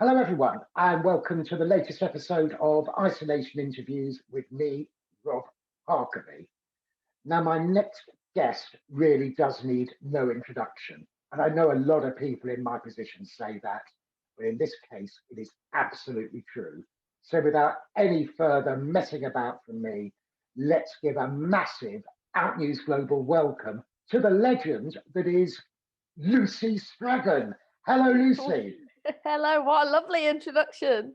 Hello, everyone, and welcome to the latest episode of Isolation Interviews with me, Rob Harkavy. Now, my next guest really does need no introduction, and I know a lot of people in my position say that, but in this case, it is absolutely true. So, without any further messing about from me, let's give a massive Out News Global welcome to the legend that is Lucy Spraggan. Hello, Lucy. Hello, what a lovely introduction.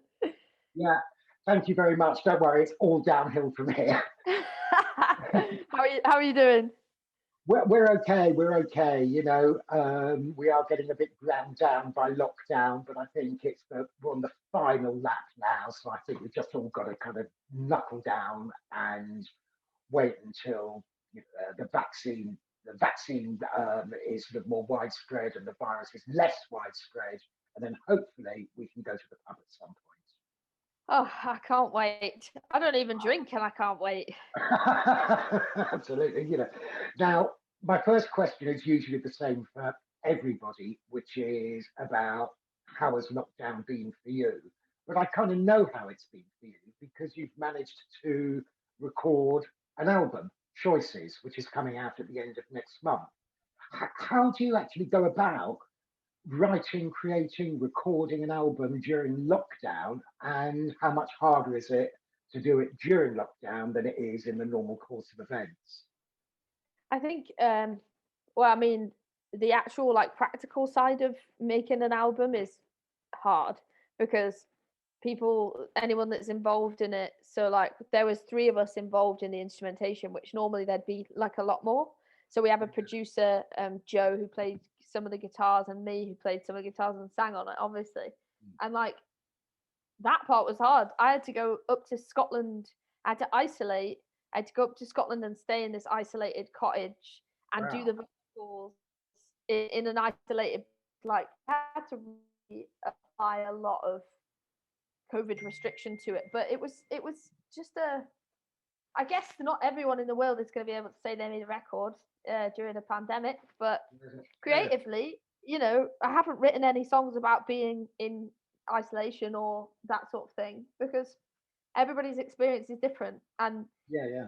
Yeah, thank you very much. Don't worry, it's all downhill from here. How are you doing? We're okay. We're okay. We are getting a bit ground down by lockdown, but I think we're on the final lap now. So I think we've just all got to kind of knuckle down and wait until the vaccine is sort of more widespread and the virus is less widespread, and then hopefully we can go to the pub at some point. Oh, I can't wait. I don't even drink and I can't wait. Absolutely. Now, my first question is usually the same for everybody, which is about how has lockdown been for you? But I kind of know how it's been for you because you've managed to record an album, Choices, which is coming out at the end of next month. How do you actually go about writing, creating, recording an album during lockdown, and how much harder is it to do it during lockdown than it is in the normal course of events? I think, well, I mean, the actual like practical side of making an album is hard because anyone that's involved in it. So like, there was three of us involved in the instrumentation, which normally there'd be like a lot more. So we have a producer, Joe, who played some of the guitars, and me, who played some of the guitars and sang on it, obviously. And like, that part was hard. I had to go up to Scotland. I had to isolate. I had to go up to Scotland and stay in this isolated cottage and do Wow. the vocals in an isolated, like, I had to really apply a lot of COVID restriction to it. But it was just I guess not everyone in the world is going to be able to say they made a record during a pandemic, but creatively, I haven't written any songs about being in isolation or that sort of thing because everybody's experience is different. And Yeah, yeah.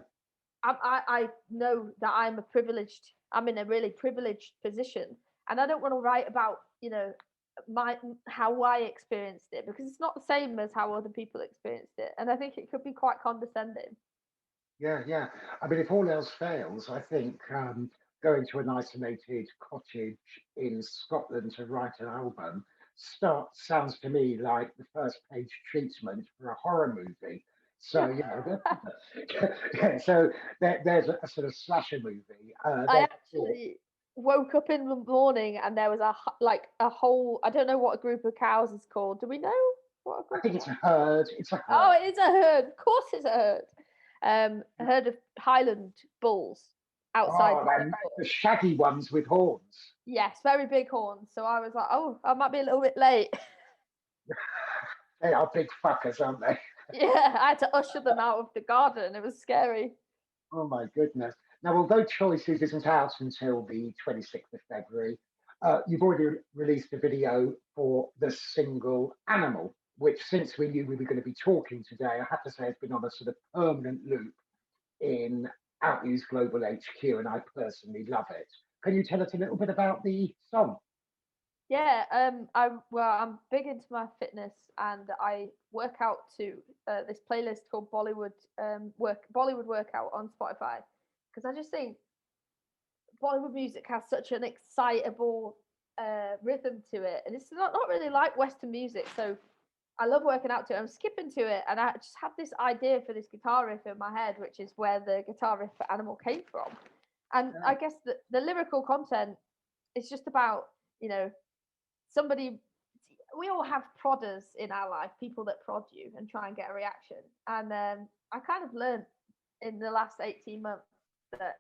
I know that I'm in a really privileged position, and I don't want to write about, my how I experienced it, because it's not the same as how other people experienced it. And I think it could be quite condescending. Yeah, yeah. I mean, if all else fails, I think going to an isolated cottage in Scotland to write an album sounds to me like the first page treatment for a horror movie. So, yeah, so there's a sort of slasher movie. I There's actually woke up in the morning and there was like a whole, I don't know what a group of cows is called. Do we know what a I group think of it's a cows? herd. It's a Oh, herd. it is a herd. Of course it's a herd. A herd of Highland bulls outside Oh, my door. the shaggy ones with horns. Yes, very big horns. So I was like, oh, I might be a little bit late. They are big fuckers, aren't they? Yeah, I had to usher them out of the garden. It was scary. Oh my goodness. Now, although Choices isn't out until the 26th of February, you've already released a video for the single Animal, which, since we knew we were going to be talking today, I have to say has been on a sort of permanent loop in Out News Global HQ, and I personally love it. Can you tell us a little bit about the song? Yeah, I'm big into my fitness, and I work out to this playlist called Bollywood Workout on Spotify, because I just think Bollywood music has such an excitable rhythm to it, and it's not really like Western music. So I love working out to it. I'm skipping to it, and I just have this idea for this guitar riff in my head, which is where the guitar riff for Animal came from. And I guess the lyrical content is just about, you know, somebody. We all have prodders in our life, people that prod you and try and get a reaction. And I kind of learned in the last 18 months that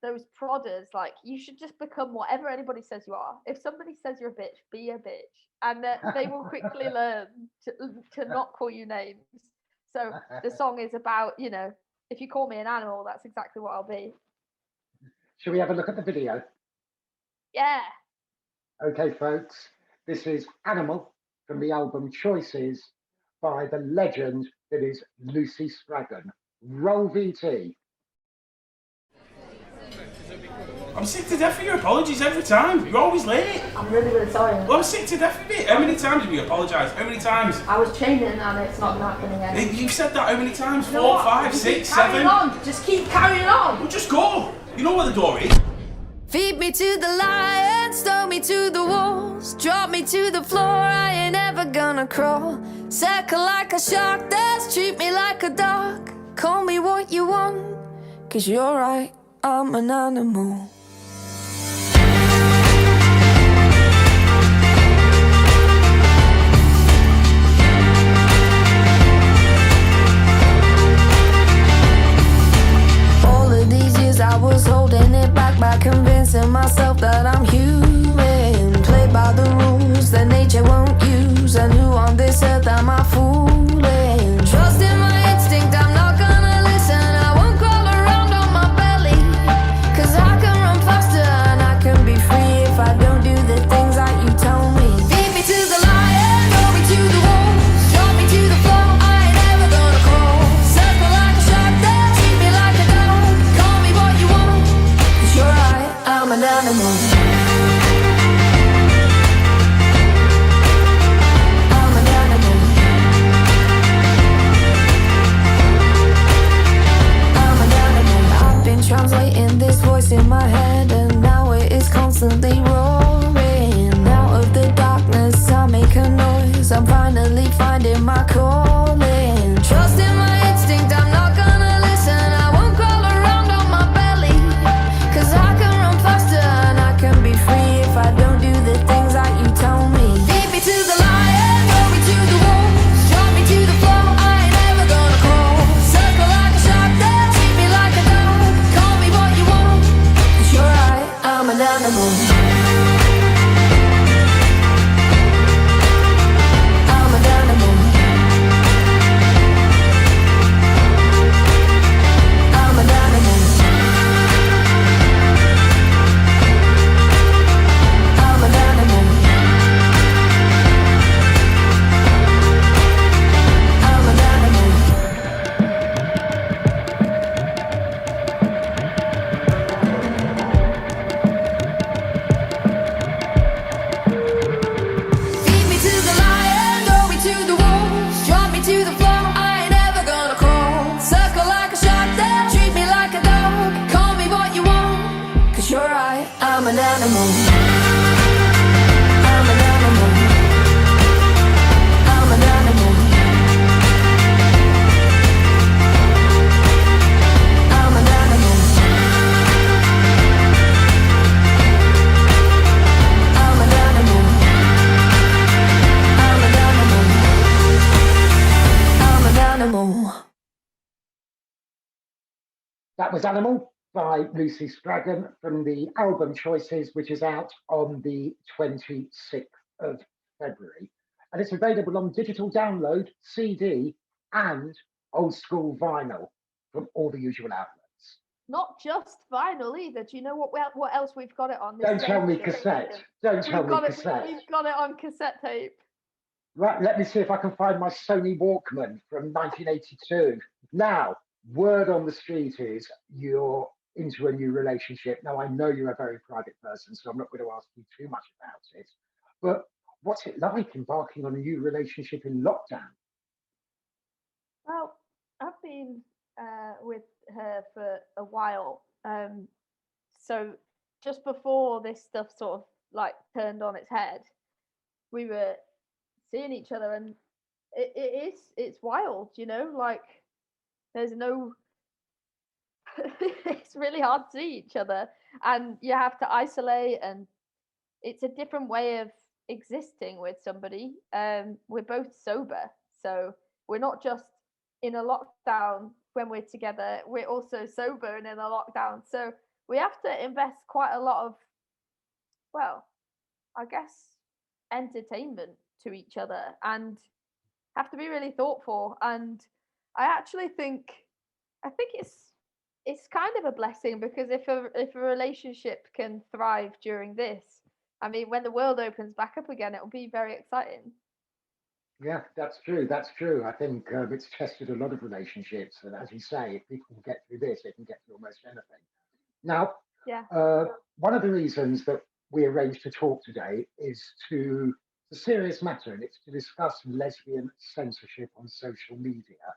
those prodders, like, you should just become whatever anybody says you are. If somebody says you're a bitch, be a bitch, and they will quickly learn to not call you names. So the song is about, if you call me an animal, that's exactly what I'll be. Shall we have a look at the video? Yeah. Okay, folks, this is Animal from the album Choices by the legend that is Lucy Spraggan. Roll VT. I'm sick to death of your apologies every time. You're always late. I'm really, really sorry. Well, I'm sick to death of it. How many times have you apologised? How many times? I was training and it's not happening again. You've said that how many times? You know 4, what? 5, Just 6, keep carrying 7? on. Just keep carrying on. Well, just go. You know where the door is. Feed me to the lions, throw me to the wolves, drop me to the floor, I ain't ever gonna crawl. Circle like a shark, that's treat me like a dog. Call me what you want, 'cause you're right, I'm an animal. All of these years I was holding it back by convincing myself that I'm human. Played by the rules that nature won't use. And who on this earth am I fooling? Trusting my instinct, I'm not gonna listen. I won't crawl around on my belly, 'cause I can run faster and I can be free if I don't do the things that you told me. Feed me to the lion, throw me to the wolves, drop me to the floor, I ain't ever gonna crawl. Circle like a shark, there, treat me like a dog. Call me what you want, 'cause you're right, I'm an animal. I'm an animal. I'm an animal. I've been translating this voice in my head, and now it is constantly roaring. Out of the darkness, I make a noise. I'm finally finding my calling. Trusting my instinct, I'm not gonna listen. I won't crawl around on my belly, 'cause I can run faster and I can be free if I don't do the things that you told me. Feed me to the lion, throw me to the wolves, drop me to the floor, I ain't ever gonna crawl. Circle like a shark, there, treat me like a dog. Call me what you want, 'cause you're right, I'm an animal. I'm an animal. I'm an animal. I'm an animal. I'm an animal. Feed me to the lion, throw me to the wolves, drop me to the floor, I ain't ever gonna crawl. Circle like a shark, there, treat me like a dog. Call me what you want, 'cause you're right, I'm an animal. I'm an animal. I'm an animal. I'm an animal. I'm an animal. I'm an animal. I'm an animal. That was Animal by Lucy Spraggan from the album Choices, which is out on the 26th of February. And it's available on digital download, CD, and old school vinyl from all the usual outlets. Not just vinyl either. Do you know what else we've got it on? This Don't tell me station? cassette. Don't tell We've me got it. cassette. We've got it on cassette tape. Right, let me see if I can find my Sony Walkman from 1982. Now, word on the street is you're into a new relationship. Now, I know you're a very private person, so I'm not going to ask you too much about it. But what's it like embarking on a new relationship in lockdown? Well, I've been with her for a while. So just before this stuff sort of like turned on its head, we were seeing each other, and it's wild, you know, like there's no it's really hard to see each other, and you have to isolate, and it's a different way of existing with somebody. We're both sober, so we're not just in a lockdown when we're together, we're also sober and in a lockdown, so we have to invest quite a lot of, well, I guess, entertainment to each other, and have to be really thoughtful. And I think it's kind of a blessing, because if a relationship can thrive during this, I mean, when the world opens back up again, it'll be very exciting. Yeah, that's true. That's true. I think it's tested a lot of relationships, and as you say, if people can get through this, they can get through almost anything. Now, Yeah. one of the reasons that we arranged to talk today is to it's a serious matter, and it's to discuss lesbian censorship on social media,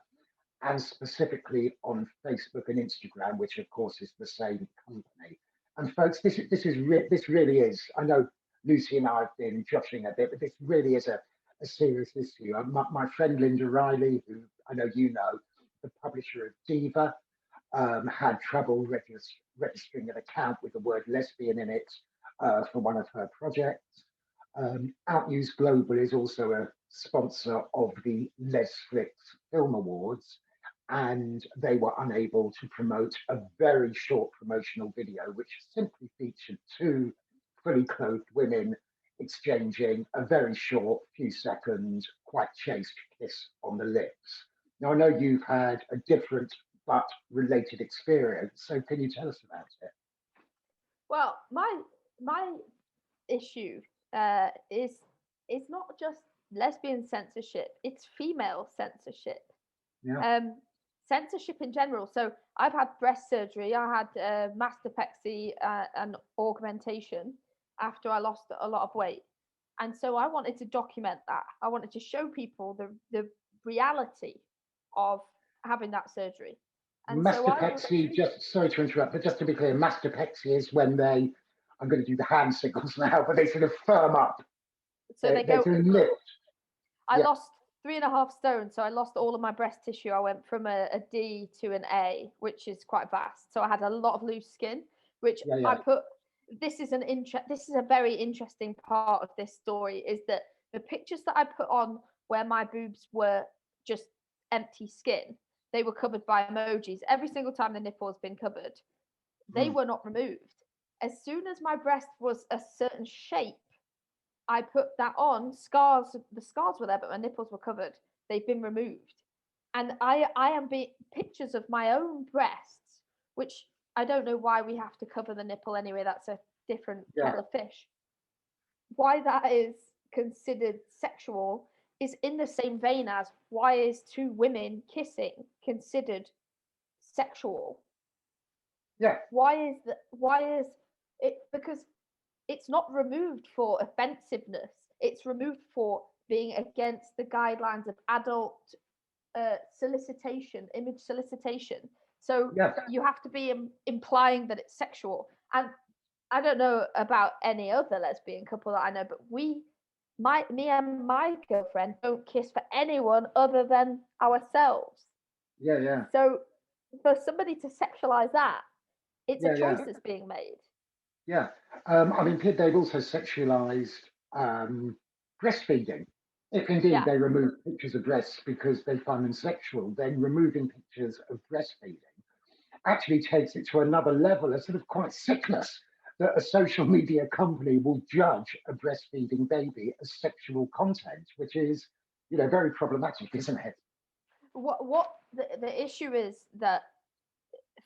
and specifically on Facebook and Instagram, which of course is the same company. And folks, this really is. I know Lucy and I have been joshing a bit, but this really is a serious issue. My friend Linda Riley, who I know you know, the publisher of Diva, had trouble registering an account with the word lesbian in it for one of her projects. Outnews Global is also a sponsor of the Lesflix Film Awards, and they were unable to promote a very short promotional video, which simply featured two fully clothed women exchanging a very short, few seconds, quite chaste kiss on the lips. Now, I know you've had a different but related experience, so can you tell us about it? Well, my issue is not just lesbian censorship; it's female censorship. Yeah. Censorship in general. So I've had breast surgery. I had mastopexy and augmentation after I lost a lot of weight, and so I wanted to document that. I wanted to show people the reality of having that surgery. And so Mastopexy, just sorry to interrupt, but just to be clear, mastopexy is when I'm going to do the hand signals now, but they sort of firm up. so they go. They lift. I Yeah. lost 3.5 stone, so I lost all of my breast tissue. I went from a D to an A, which is quite vast. So I had a lot of loose skin, which Yeah, yeah. I put. This is This is a very interesting part of this story. Is that the pictures that I put on where my boobs were just empty skin, they were covered by emojis. Every single time the nipple has been covered, they were not removed. As soon as my breast was a certain shape, I put that on. The scars were there, but my nipples were covered. They've been removed. And I am pictures of my own breasts, which I don't know why we have to cover the nipple anyway. That's a different kettle of fish. Why that is considered sexual is in the same vein as why is two women kissing considered sexual? Yeah. Why is it? Because it's not removed for offensiveness. It's removed for being against the guidelines of adult solicitation, image solicitation. So you have to be implying that it's sexual. And I don't know about any other lesbian couple that I know, but me and my girlfriend don't kiss for anyone other than ourselves. Yeah, yeah. So for somebody to sexualize that, it's a choice that's being made. Yeah. I mean, they've also sexualized breastfeeding. If indeed they remove pictures of breasts because they find them sexual, then removing pictures of breastfeeding actually takes it to another level, a sort of quite sickness that a social media company will judge a breastfeeding baby as sexual content, which is, very problematic, isn't it? What the issue is that,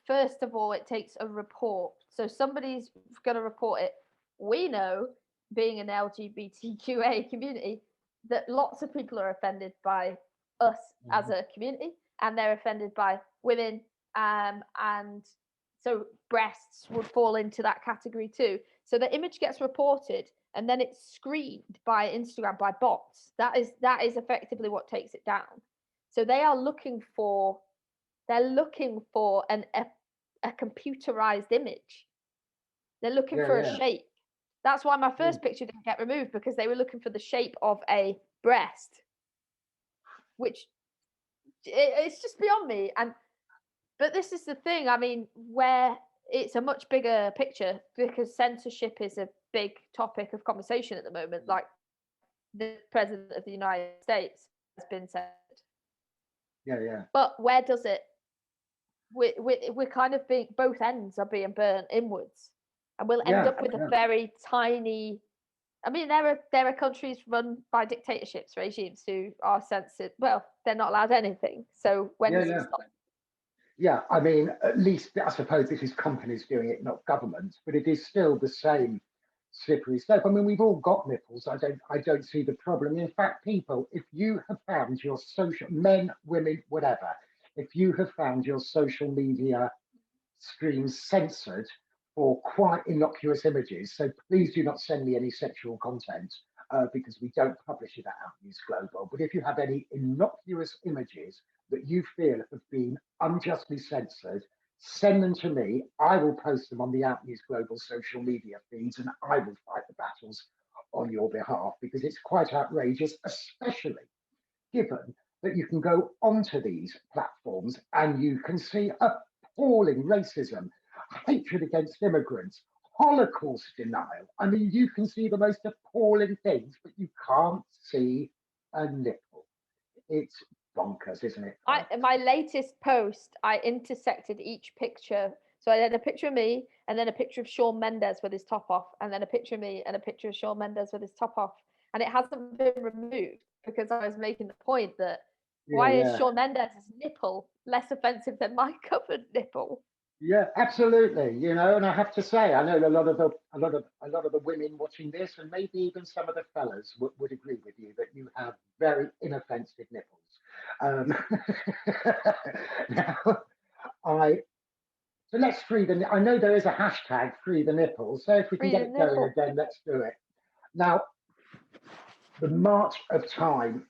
first of all, it takes a report. So somebody's going to report it. We know, being an LGBTQA community, that lots of people are offended by us as a community, and they're offended by women. And so breasts would fall into that category too. So the image gets reported, and then it's screened by Instagram, by bots. That is effectively what takes it down. So they are looking for a computerized image. They're looking for a shape. That's why my first picture didn't get removed, because they were looking for the shape of a breast, which it's just beyond me. But this is the thing. I mean, where it's a much bigger picture, because censorship is a big topic of conversation at the moment. Like the president of the United States has been censored. Yeah. But where does it? We're kind of being, both ends are being burnt inwards, and we'll end up with a very tiny. I mean, there are countries run by dictatorships, regimes who are censored. Well, they're not allowed anything. So when does it stop? Yeah, I mean, at least I suppose this is companies doing it, not governments, but it is still the same slippery slope. I mean, we've all got nipples. I don't see the problem. In fact, people, if you have found your social, men, women, whatever, if you have found your social media streams censored for quite innocuous images, so please do not send me any sexual content because we don't publish it at Outnews Global. But if you have any innocuous images that you feel have been unjustly censored, send them to me. I will post them on the Outnews Global social media feeds, and I will fight the battles on your behalf, because it's quite outrageous, especially given that you can go onto these platforms and you can see appalling racism, hatred against immigrants, Holocaust denial. I mean, you can see the most appalling things, but you can't see a nipple. It's bonkers, isn't it? In my latest post, I intersected each picture. So I had a picture of me, and then a picture of Shawn Mendes with his top off, and then a picture of me and a picture of Shawn Mendes with his top off. And it hasn't been removed because I was making the point that why is Shawn Mendes' nipple less offensive than my covered nipple? Yeah, absolutely. You know, and I have to say, I know a lot of the women watching this, and maybe even some of the fellas would agree with you that you have very inoffensive nipples. Now, so let's free the. I know there is a hashtag free the nipples. So if we can get it going again, let's do it. Now, the march of time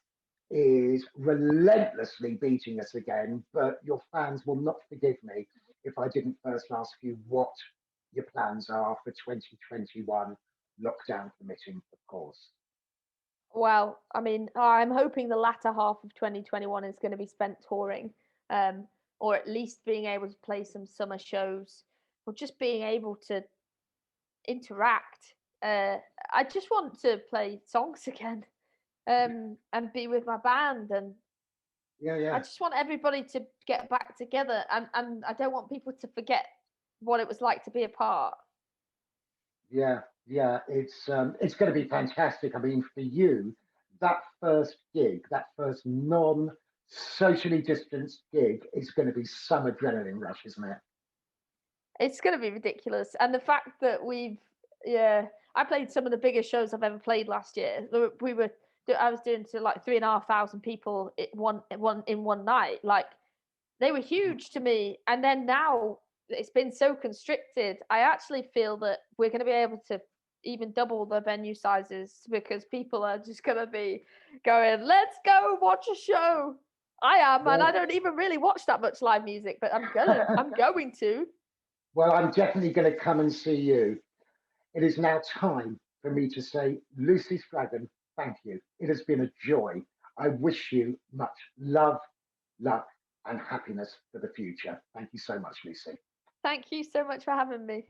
is relentlessly beating us again, but your fans will not forgive me if I didn't first ask you what your plans are for 2021, lockdown permitting, of course. Well, I mean, I'm hoping the latter half of 2021 is going to be spent touring, or at least being able to play some summer shows, or just being able to interact. I just want to play songs again, and be with my band, and I just want everybody to get back together, and I don't want people to forget what it was like to be apart. Yeah, it's going to be fantastic. I mean, for you, that first gig, that first non-socially distanced gig, is going to be some adrenaline rush, isn't it? It's going to be ridiculous, and the fact that I played some of the biggest shows I've ever played last year. I was doing to like 3,500 people in one night. Like, they were huge to me, and then now it's been so constricted. I actually feel that we're going to be able to even double the venue sizes, because people are just going to be going, let's go watch a show. I am, and I don't even really watch that much live music, but I'm going to. Well, I'm definitely going to come and see you. It is now time for me to say, Lucy Spraggan, thank you. It has been a joy. I wish you much love, luck, and happiness for the future. Thank you so much, Lucy. Thank you so much for having me.